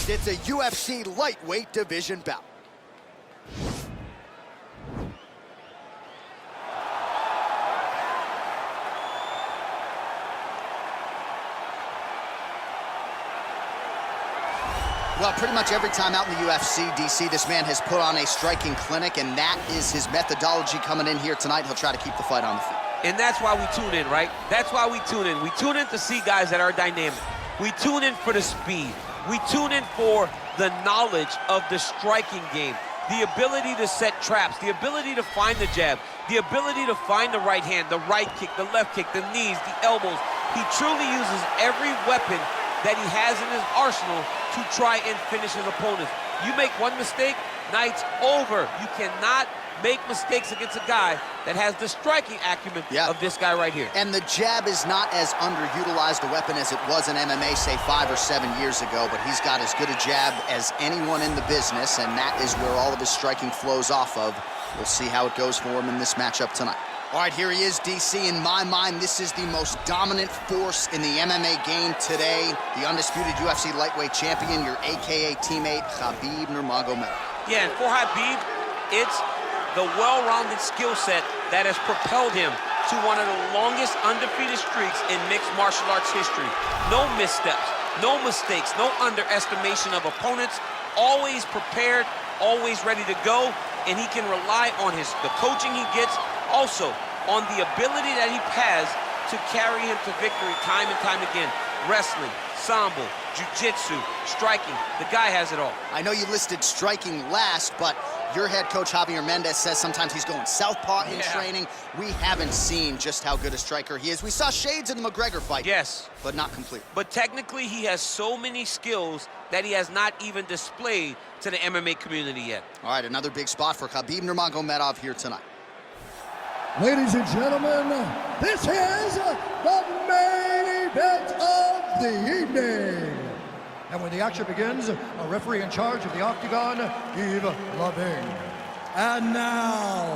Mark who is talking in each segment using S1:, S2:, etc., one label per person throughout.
S1: it's a UFC lightweight division bout. Well, pretty much every time out in the UFC, DC, this man has put on a striking clinic, and that is his methodology coming in here tonight. He'll try to keep the fight on the feet.
S2: And that's why we tune in, right? That's why we tune in. We tune in to see guys that are dynamic. We tune in for the speed. We tune in for the knowledge of the striking game, the ability to set traps, the ability to find the jab, the ability to find the right hand, the right kick, the left kick, the knees, the elbows. He truly uses every weapon that he has in his arsenal to try and finish his opponents. You make one mistake, night's over. You cannot make mistakes against a guy that has the striking acumen of this guy right here. And the jab is not as underutilized a weapon as it was in MMA, say 5 or 7 years ago, but he's got as good a jab as anyone in the business, and that is where all of his striking flows off of. We'll see how it goes for him in this matchup tonight. All right, here he is, DC. In my mind, this is the most dominant force in the MMA game today. The undisputed UFC lightweight champion, your AKA teammate, Khabib Nurmagomedov. Yeah, and for Khabib, it's the well-rounded skill set that has propelled him to one of the longest undefeated streaks in mixed martial arts history. No missteps, no mistakes, no underestimation of opponents, always prepared, always ready to go, and he can rely on the coaching he gets, also on the ability that he has to carry him to victory time and time again. Wrestling, sambo, jiu-jitsu, striking, the guy has it all. I know you listed striking last, but your head coach, Javier Mendez, says sometimes he's going southpaw in training. We haven't seen just how good a striker he is. We saw shades in the McGregor fight. Yes. But not complete. But technically, he has so many skills that he has not even displayed to the MMA community yet. All right, another big spot for Khabib Nurmagomedov here tonight.
S3: Ladies and gentlemen, this is the main event of the evening. And when the action begins, a referee in charge of the octagon, Yves Lavigne. And now,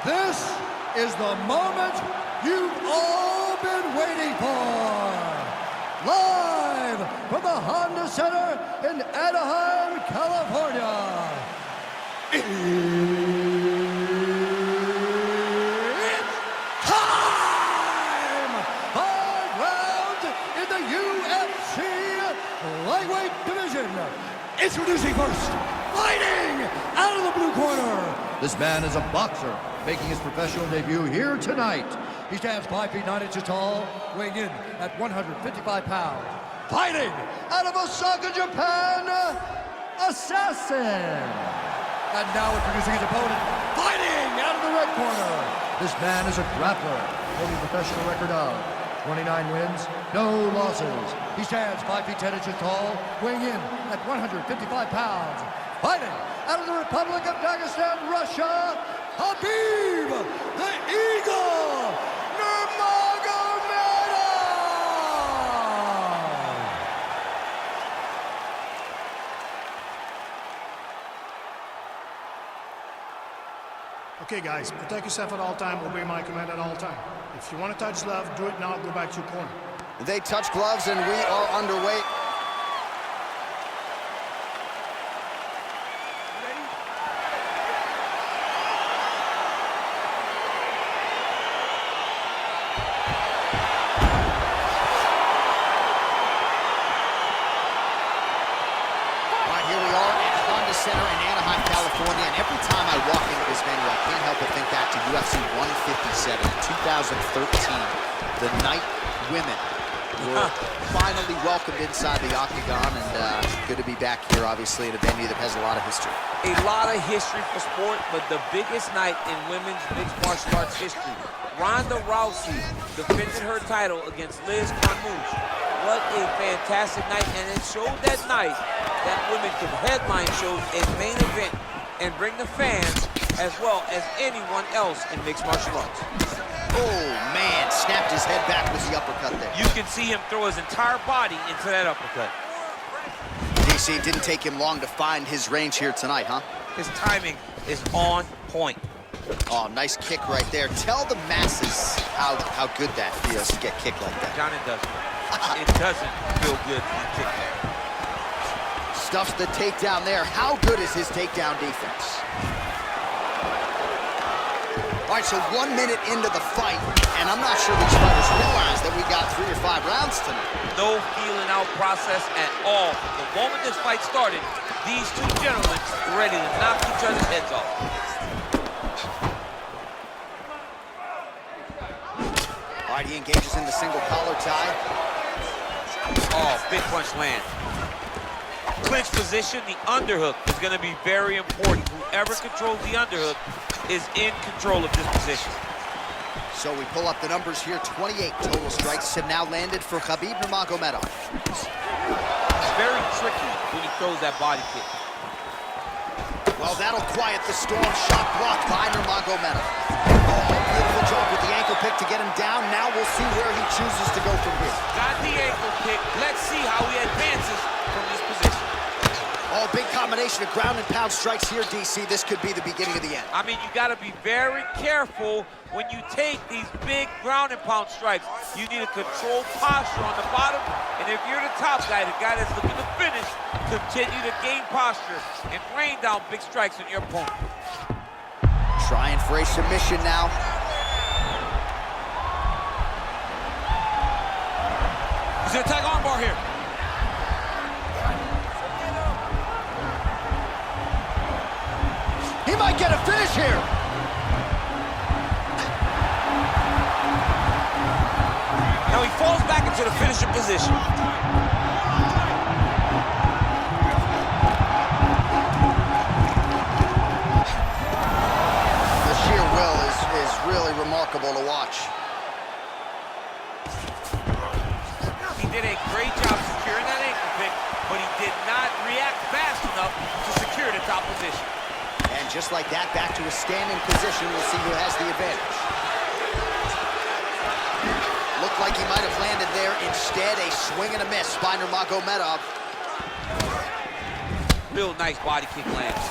S3: this is the moment you've all been waiting for. Live from the Honda Center in Anaheim, California. Lightweight division. Introducing first, fighting out of the blue corner. This man is a boxer, making his professional debut here tonight. He stands 5 feet 9 inches tall, weighing in at 155 pounds. Fighting out of Osaka, Japan, Assassin. And now introducing his opponent, fighting out of the red corner. This man is a grappler, holding a professional record of 29 wins, no losses. He stands 5 feet 10 inches tall, weighing in at 155 pounds. Fighting out of the Republic of Dagestan, Russia, Khabib the Eagle Nurmagomedov!
S4: Okay, guys, protect yourself at all time, obey my command at all time. If you want to touch glove, do it now, go back to your corner.
S1: They touch gloves, and we are underway.
S5: Center in Anaheim, California, and every time I walk into this venue, I can't help but think back to UFC 157 in 2013. The night women were finally welcomed inside the octagon, and good to be back here, obviously, at a venue that has a lot of history.
S2: A lot of history for sport, but the biggest night in women's mixed martial arts history. Ronda Rousey defended her title against Liz Carmouche. What a fantastic night, and it showed that night that women could headline shows and main event and bring the fans as well as anyone else in mixed martial arts.
S1: Oh, man, snapped his head back with the uppercut there.
S2: You can see him throw his entire body into that uppercut.
S1: DC, it didn't take him long to find his range here tonight, huh?
S2: His timing is on point.
S1: Oh, nice kick right there. Tell the masses how good that feels to get kicked like that.
S2: John, it doesn't. It doesn't feel good to get kicked there.
S1: Stuffs the takedown there. How good is his takedown defense? All right, so 1 minute into the fight, and I'm not sure these fighters realize that we got 3 or 5 rounds tonight.
S2: No feeling out process at all. The moment this fight started, these two gentlemen were ready to knock each other's heads off.
S1: All right, he engages in the single collar tie.
S2: Oh, big punch land. Clinch position, the underhook is going to be very important. Whoever controls the underhook is in control of this position.
S1: So we pull up the numbers here. 28 total strikes have now landed for Khabib Nurmagomedov.
S2: It's very tricky when he throws that body kick.
S1: Well, that'll quiet the storm. Shot blocked by Nurmagomedov. Oh, beautiful job with the ankle pick to get him down. Now we'll see where he chooses to go from here.
S2: Got the ankle pick. Let's see how he advances from this position.
S1: Oh, big combination of ground and pound strikes here, DC. This could be the beginning of the end.
S2: I mean, you got to be very careful when you take these big ground and pound strikes. You need a controlled posture on the bottom, and if you're the top guy, the guy that's looking to finish, continue to gain posture and rain down big strikes on your opponent.
S1: Trying for a submission now.
S2: He's gonna tag armbar here.
S1: He might get a finish here.
S2: Now he falls back into the finishing position.
S1: The sheer will is really remarkable to watch.
S2: He did a great job securing that ankle pick, but he did not react fast enough to secure the top position.
S1: And just like that, back to a standing position. We'll see who has the advantage. Looked like he might have landed there. Instead, a swing and a miss by Nurmagomedov.
S2: Real nice body kick lands.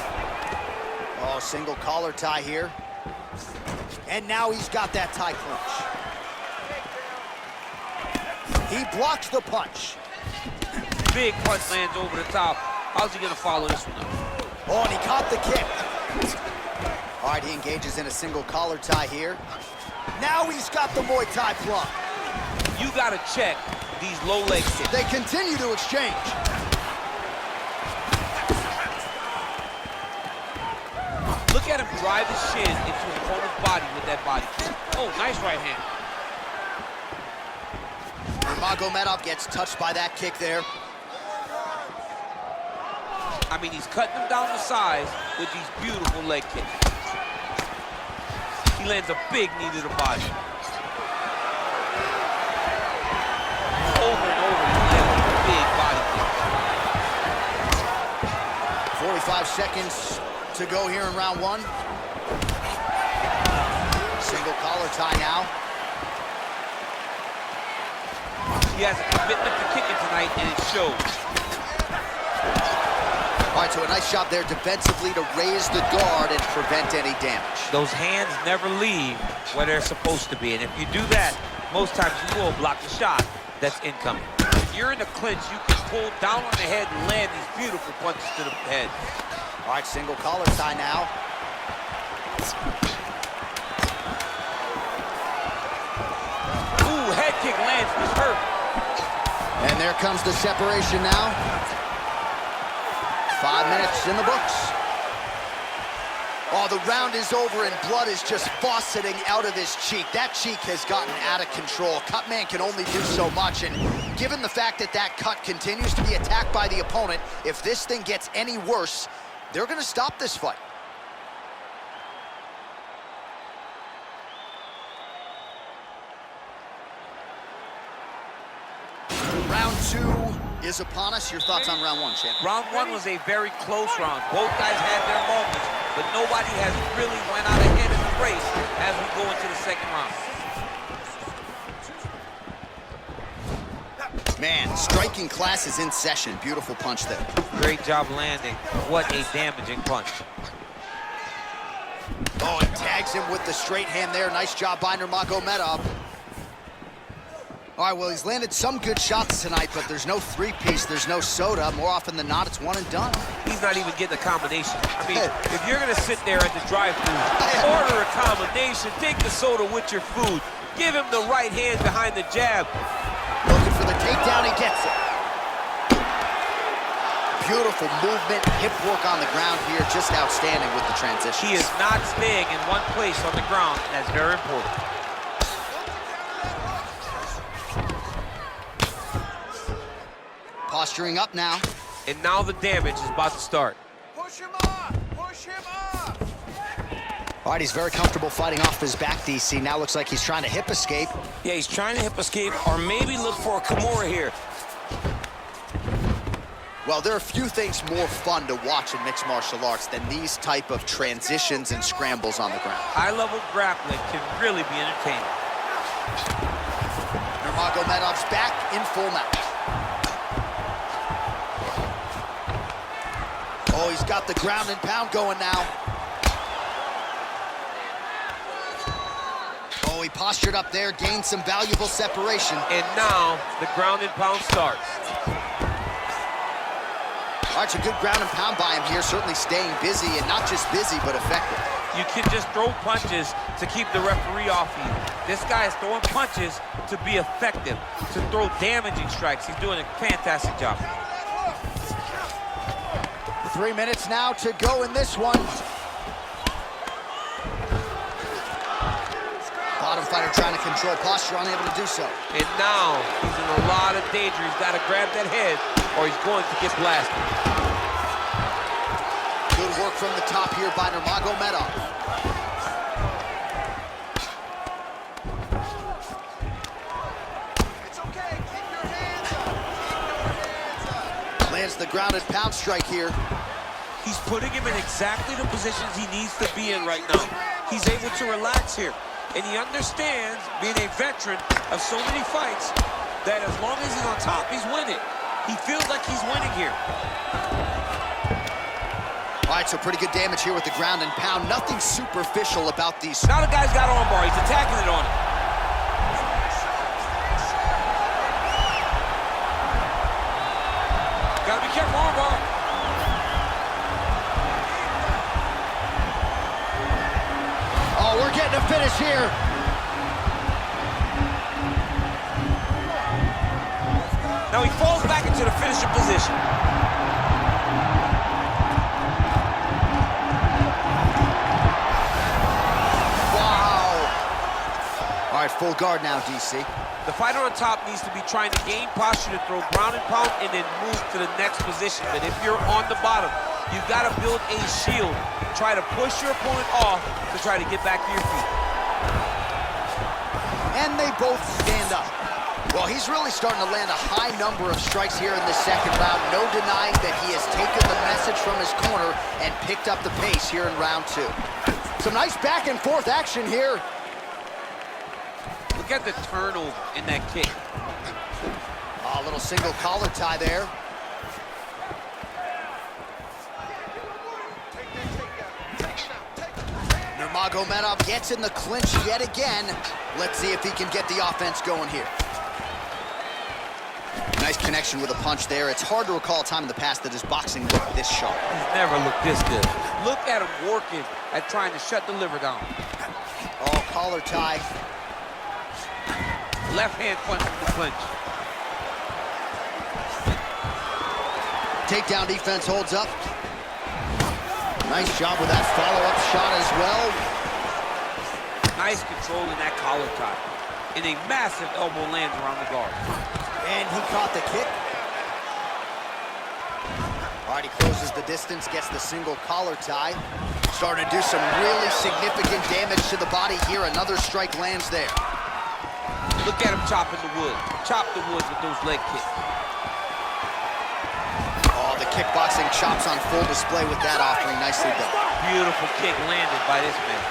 S1: Oh, single collar tie here. And now he's got that tie clinch. He blocks the punch.
S2: Big punch lands over the top. How's he gonna follow this one up?
S1: Oh, and he caught the kick. All right, he engages in a single collar tie here. Now he's got the Muay Thai plum.
S2: You gotta check these low leg kicks.
S1: They continue to exchange.
S2: Look at him drive his shin into his opponent's body with that body kick. Oh, nice right hand.
S1: Nurmagomedov gets touched by that kick there.
S2: I mean, he's cutting him down to size with these beautiful leg kicks. He lands a big knee to the body. Over and over, he lands a big body kick.
S1: 45 seconds to go here in round 1. Single collar tie now.
S2: He has a commitment to kicking tonight, and it shows.
S1: All right, so a nice job there defensively to raise the guard and prevent any damage.
S2: Those hands never leave where they're supposed to be, and if you do that, most times you will block the shot that's incoming. If you're in a clinch, you can pull down on the head and land these beautiful punches to the head.
S1: All right, single collar tie now.
S2: Ooh, head kick lands, this hurt.
S1: And there comes the separation now. 5 minutes in the books. Oh, the round is over and blood is just fauceting out of his cheek. That cheek has gotten out of control. Cutman can only do so much, and given the fact that that cut continues to be attacked by the opponent, if this thing gets any worse, they're gonna stop this fight. Round 2 is upon us. Your thoughts on round 1, champ?
S2: Round 1 was a very close round. Both guys had their moments, but nobody has really went out ahead in the race as we go into the second round.
S1: Man, striking class is in session. Beautiful punch there.
S2: Great job landing. What a damaging punch.
S1: Oh, and tags him with the straight hand there. Nice job by Nurmagomedov. All right, well, he's landed some good shots tonight, but there's no three-piece, there's no soda. More often than not, it's one and done.
S2: He's not even getting a combination. I mean, if you're gonna sit there at the drive-thru, order a combination, take the soda with your food, give him the right hand behind the jab.
S1: Looking for the takedown, he gets it. Beautiful movement, hip work on the ground here, just outstanding with the transition.
S2: He is not staying in one place on the ground. That's very important.
S1: Posturing up now.
S2: And now the damage is about to start.
S6: Push him up! Push him up!
S1: All right, he's very comfortable fighting off his back, DC. Now looks like he's trying to hip escape.
S6: Yeah, he's trying to hip escape or maybe look for a Kimura here.
S1: Well, there are few things more fun to watch in mixed martial arts than these type of transitions and scrambles on the ground.
S2: High-level grappling can really be entertaining.
S1: Nurmagomedov's back in full mount. Oh, he's got the ground and pound going now. Oh, he postured up there, gained some valuable separation.
S2: And now the ground and pound starts.
S1: All right, so good ground and pound by him here, certainly staying busy, and not just busy, but effective.
S2: You can just throw punches to keep the referee off you. This guy is throwing punches to be effective, to throw damaging strikes. He's doing a fantastic job.
S1: 3 minutes now to go in this one. Bottom fighter trying to control posture, unable to do so.
S2: And now he's in a lot of danger. He's got to grab that head or he's going to get blasted.
S1: Good work from the top here by Nurmagomedov.
S6: It's okay, keep your hands up. Keep your hands up.
S1: Lands the grounded pound strike here.
S2: He's putting him in exactly the positions he needs to be in right now. He's able to relax here. And he understands, being a veteran of so many fights, that as long as he's on top, he's winning. He feels like he's winning here.
S1: All right, so pretty good damage here with the ground and pound. Nothing superficial about these.
S2: Now the guy's got armbar. He's attacking it on him. Gotta be careful, armbar.
S1: Oh, we're getting a finish here.
S2: Now he falls back into the finisher position.
S1: Wow. All right, full guard now, DC.
S2: The fighter on top needs to be trying to gain posture to throw ground and pound and then move to the next position. But if you're on the bottom, you've got to build a shield. Try to push your opponent off to try to get back to your feet.
S1: And they both stand up. Well, he's really starting to land a high number of strikes here in the second round. No denying that he has taken the message from his corner and picked up the pace here in round two. Some nice back and forth action here.
S2: Look at the turnover in that kick.
S1: A little single collar tie there. Nurmagomedov gets in the clinch yet again. Let's see if he can get the offense going here. Nice connection with a punch there. It's hard to recall a time in the past that his boxing looked this sharp.
S2: He's never looked this good. Look at him working at trying to shut the liver down.
S1: Oh, collar tie.
S2: Left hand punch from the clinch.
S1: Takedown defense holds up. Nice job with that follow-up shot as well.
S2: Nice control in that collar tie. And a massive elbow lands around the guard.
S1: And he caught the kick. All right, he closes the distance, gets the single collar tie. Starting to do some really significant damage to the body here. Another strike lands there.
S2: Look at him chopping the wood. Chop the wood with those leg kicks.
S1: Oh, the kickboxing chops on full display with that offering. Nicely done.
S2: Beautiful kick landed by this man.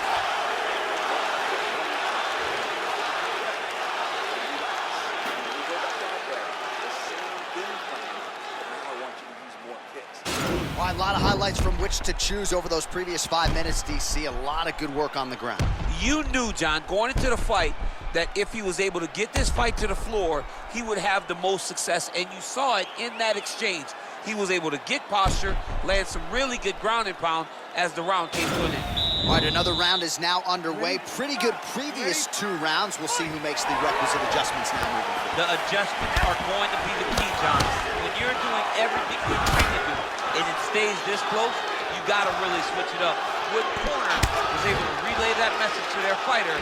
S1: All right, a lot of highlights from which to choose over those previous 5 minutes, DC. A lot of good work on the ground.
S2: You knew, John, going into the fight, that if he was able to get this fight to the floor, he would have the most success, and you saw it in that exchange. He was able to get posture, land some really good ground and pound as the round came to an end.
S1: All right, another round is now underway. Pretty good previous 2 rounds. We'll see who makes the requisite adjustments now moving forward.
S2: The adjustments are going to be the key, John. When you're doing everything you're trying to do and it stays this close, you got to really switch it up. What corner was able to relay that message to their fighter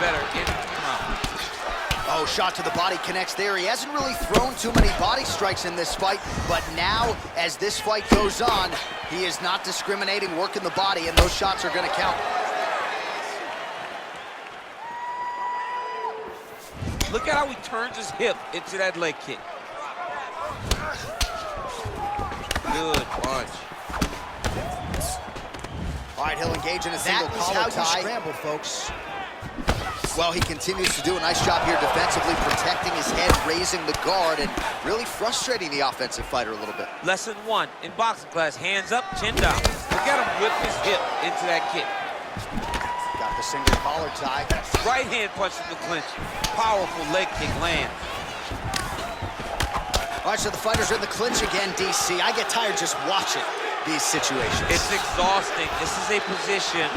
S2: better in the round.
S1: Oh, shot to the body connects there. He hasn't really thrown too many body strikes in this fight, but now, as this fight goes on, he is not discriminating, working the body, and those shots are going to count.
S2: Look at how he turns his hip into that leg kick. Good punch.
S1: All right, he'll engage in a single collar tie. That is how you scramble, folks. Well, he continues to do a nice job here defensively, protecting his head, raising the guard, and really frustrating the offensive fighter a little bit.
S2: Lesson 1 in boxing class, hands up, chin down. Look at him whip his hip into that kick.
S1: Got the single collar tie.
S2: Right hand punch from the clinch. Powerful leg kick lands.
S1: All right, so the fighters are in the clinch again, DC. I get tired just watching these situations.
S2: It's exhausting. This is a position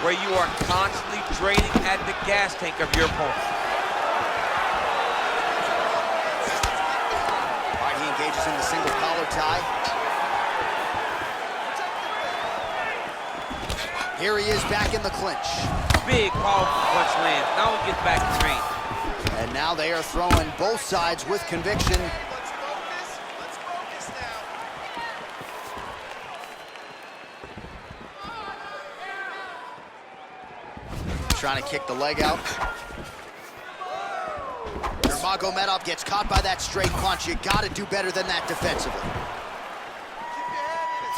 S2: where you are constantly draining at the gas tank of your opponent.
S1: All right, he engages in the single collar tie. Here he is back in the clinch.
S2: Big, powerful punch lands. Now he gets back to train.
S1: And now they are throwing both sides with conviction.
S6: Let's focus now.
S1: Trying to kick the leg out. Nurmagomedov gets caught by that straight punch. You got to do better than that defensively.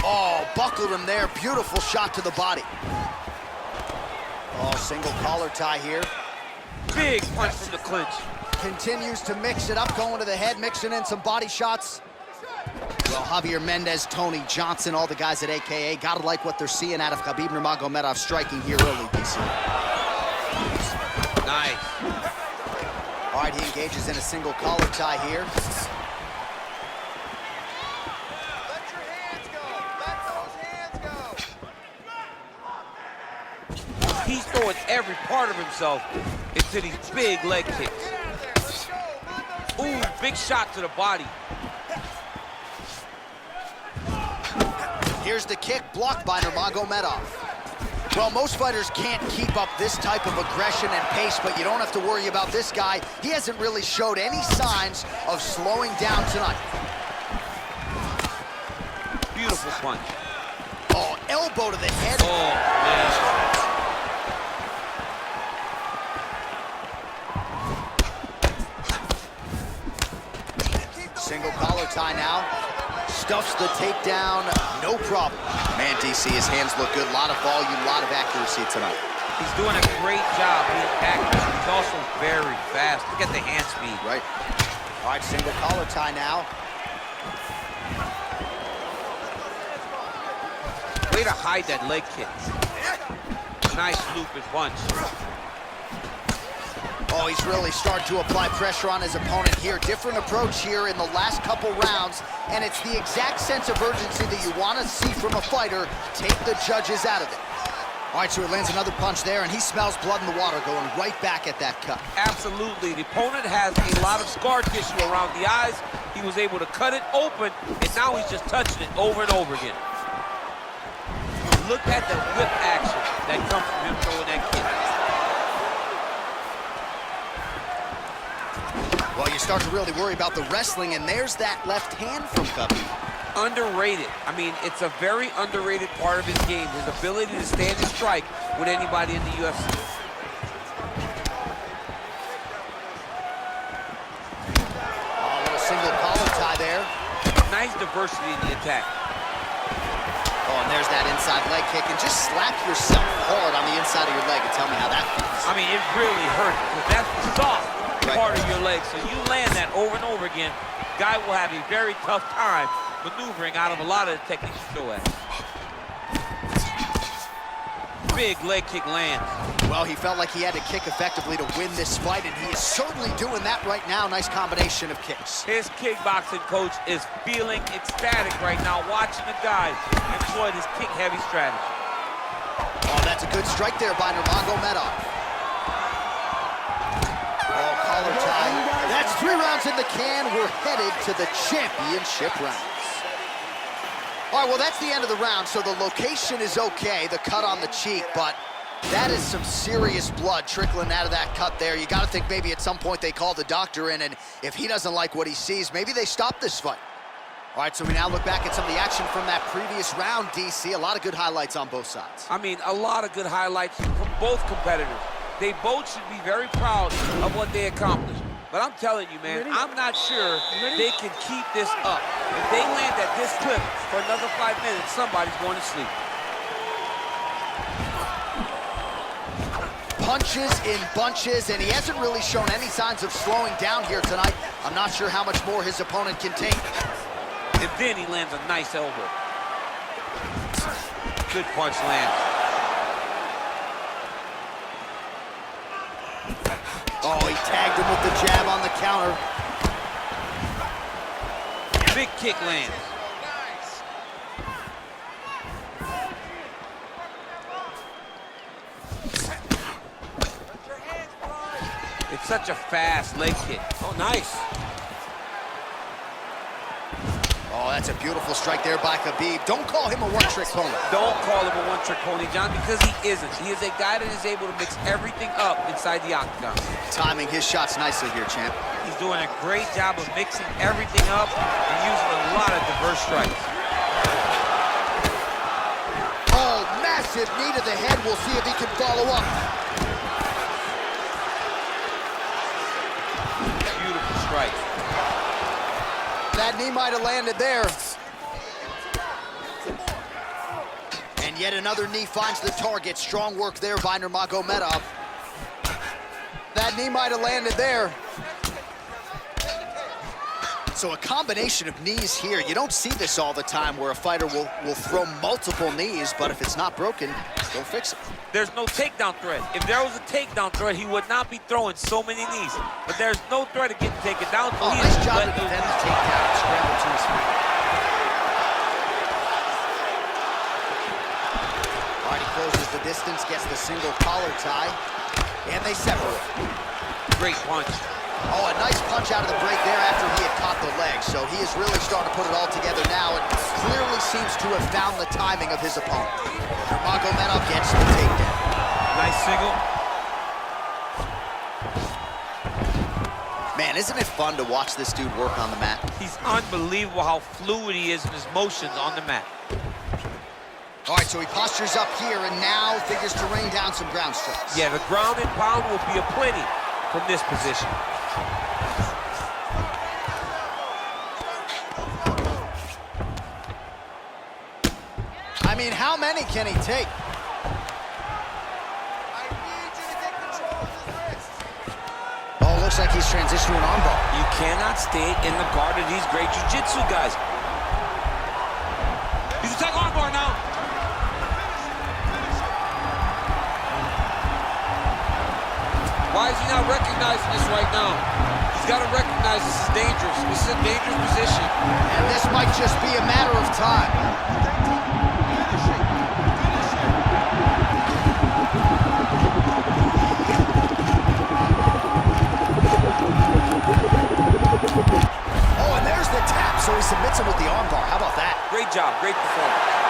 S1: Oh, buckled him there. Beautiful shot to the body. Oh, single collar tie here.
S2: Big punch from the clinch.
S1: Continues to mix it up, going to the head, mixing in some body shots. Well, Javier Mendez, Tony Johnson, all the guys at AKA, gotta like what they're seeing out of Khabib Nurmagomedov striking here early, DC.
S2: Nice.
S1: All right, he engages in a single collar tie here.
S6: Let your hands go. Let those hands go.
S2: He's throwing every part of himself into these big leg kicks.
S6: Get out of there. Let's go. Move those
S2: Ooh, big shot to the body.
S1: Here's the kick, blocked by Nurmagomedov. Well, most fighters can't keep up this type of aggression and pace, but you don't have to worry about this guy. He hasn't really showed any signs of slowing down tonight.
S2: Beautiful punch.
S1: Oh, elbow to the head.
S2: Oh, man.
S1: Single collar tie now. Stuffs the takedown, no problem. Man, DC, his hands look good. A lot of volume, a lot of accuracy tonight.
S2: He's doing a great job being accurate. He's also very fast. Look at the hand speed.
S1: Right. All right, single collar tie now.
S2: Way to hide that leg kick. Nice loop and punch.
S1: Oh, he's really starting to apply pressure on his opponent here. Different approach here in the last couple rounds, and it's the exact sense of urgency that you want to see from a fighter. Take the judges out of it. All right, so he lands another punch there, and he smells blood in the water, going right back at that cut.
S2: Absolutely. The opponent has a lot of scar tissue around the eyes. He was able to cut it open, and now he's just touching it over and over again. Look at the whip action that comes from him throwing that kick.
S1: Well, you start to really worry about the wrestling, and there's that left hand from Khabib.
S2: Underrated. I mean, it's a very underrated part of his game, his ability to stand and strike with anybody in the UFC.
S1: Oh, a little single collar tie there.
S2: Nice diversity in the attack.
S1: Oh, and there's that inside leg kick, and just slap yourself hard on the inside of your leg and tell me how that feels.
S2: I mean, it really hurts, because that's the soft part of your leg. So you land that over and over again, guy will have a very tough time maneuvering out of a lot of the techniques you throw at him. Big leg kick lands.
S1: Well, he felt like he had to kick effectively to win this fight, and he is certainly doing that right now. Nice combination of kicks.
S2: His kickboxing coach is feeling ecstatic right now, watching the guy employ this kick-heavy strategy.
S1: Oh, that's a good strike there by Nurmagomedov. Oh, collar tie. That's 3 rounds in the can. We're headed to the championship rounds. All right, well, that's the end of the round, so the location is okay, the cut on the cheek, but that is some serious blood trickling out of that cut there. You got to think maybe at some point they call the doctor in, and if he doesn't like what he sees, maybe they stop this fight. All right, so we now look back at some of the action from that previous round, DC. A lot of good highlights on both sides.
S2: I mean, a lot of good highlights from both competitors. They both should be very proud of what they accomplished. But I'm telling you, man, I'm not sure they can keep this up. If they land at this clip for another 5 minutes, somebody's going to sleep.
S1: Punches in bunches, and he hasn't really shown any signs of slowing down here tonight. I'm not sure how much more his opponent can take.
S2: And then he lands a nice elbow. Good punch lands.
S1: Oh, he tagged him with the jab on the counter.
S2: Big kick lands. It's such a fast leg kick. Oh, nice.
S1: Oh, that's a beautiful strike there by Khabib. Don't call him a one-trick pony.
S2: Don't call him a one-trick pony, John, because he isn't. He is a guy that is able to mix everything up inside the octagon.
S1: Timing his shots nicely here, champ.
S2: He's doing a great job of mixing everything up and using a lot of diverse strikes.
S1: Oh, massive knee to the head. We'll see if he can follow up.
S2: Beautiful strike.
S1: That knee might have landed there. And yet another knee finds the target. Strong work there by Nurmagomedov. That knee might have landed there. So a combination of knees here. You don't see this all the time where a fighter will throw multiple knees, but if it's not broken, don't fix it.
S2: There's no takedown threat. If there was a takedown threat, he would not be throwing so many knees. But there's no threat of getting taken down. So
S1: Oh, nice job to defend the takedown and scramble to his feet. All right, he closes the distance, gets the single collar tie, and they separate.
S2: Great punch.
S1: Oh, a nice punch out of the break there after he had caught the leg. So he is really starting to put it all together now and clearly seems to have found the timing of his opponent. Nurmagomedov gets the takedown.
S2: Nice single.
S1: Man, isn't it fun to watch this dude work on the mat?
S2: He's unbelievable how fluid he is in his motions on the mat.
S1: All right, so he postures up here and now figures to rain down some ground strikes.
S2: Yeah, the ground and pound will be aplenty from this position.
S1: I mean, how many can he take? Oh, looks like he's transitioning to an armbar.
S2: You cannot stay in the guard of these great jiu-jitsu guys. He's attacking armbar now. Why is he not recognizing this right now? He's got to recognize this is dangerous. This is a dangerous position.
S1: And this might just be a matter of time. Oh, and there's the tap, so he submits him with the armbar. How about that?
S2: Great job, great performance.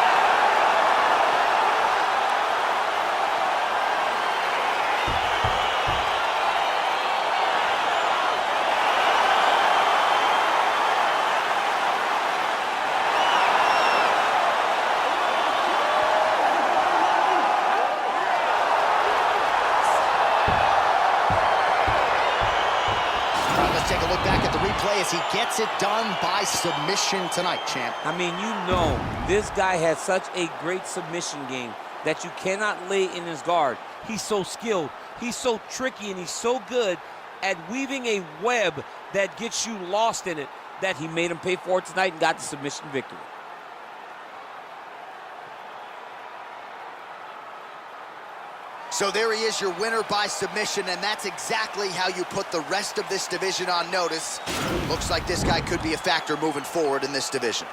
S1: Let's take a look back at the replay as he gets it done by submission tonight, champ.
S2: I mean, you know, this guy has such a great submission game that you cannot lay in his guard. He's so skilled, he's so tricky, and he's so good at weaving a web that gets you lost in it that he made him pay for it tonight and got the submission victory.
S1: So there he is, your winner by submission, and that's exactly how you put the rest of this division on notice. Looks like this guy could be a factor moving forward in this division.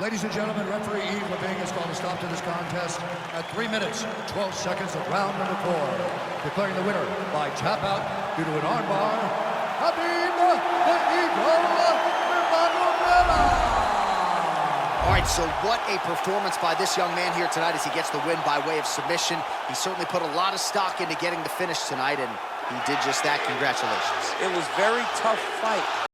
S3: Ladies and gentlemen, referee Yves Leving has called a stop to this contest at 3 minutes, 12 seconds of round number 4. Declaring the winner by tap out due to an armbar, Khabib Nurmagomedov.
S1: All right, so what a performance by this young man here tonight as he gets the win by way of submission. He certainly put a lot of stock into getting the finish tonight, and he did just that. Congratulations.
S2: It was very tough fight.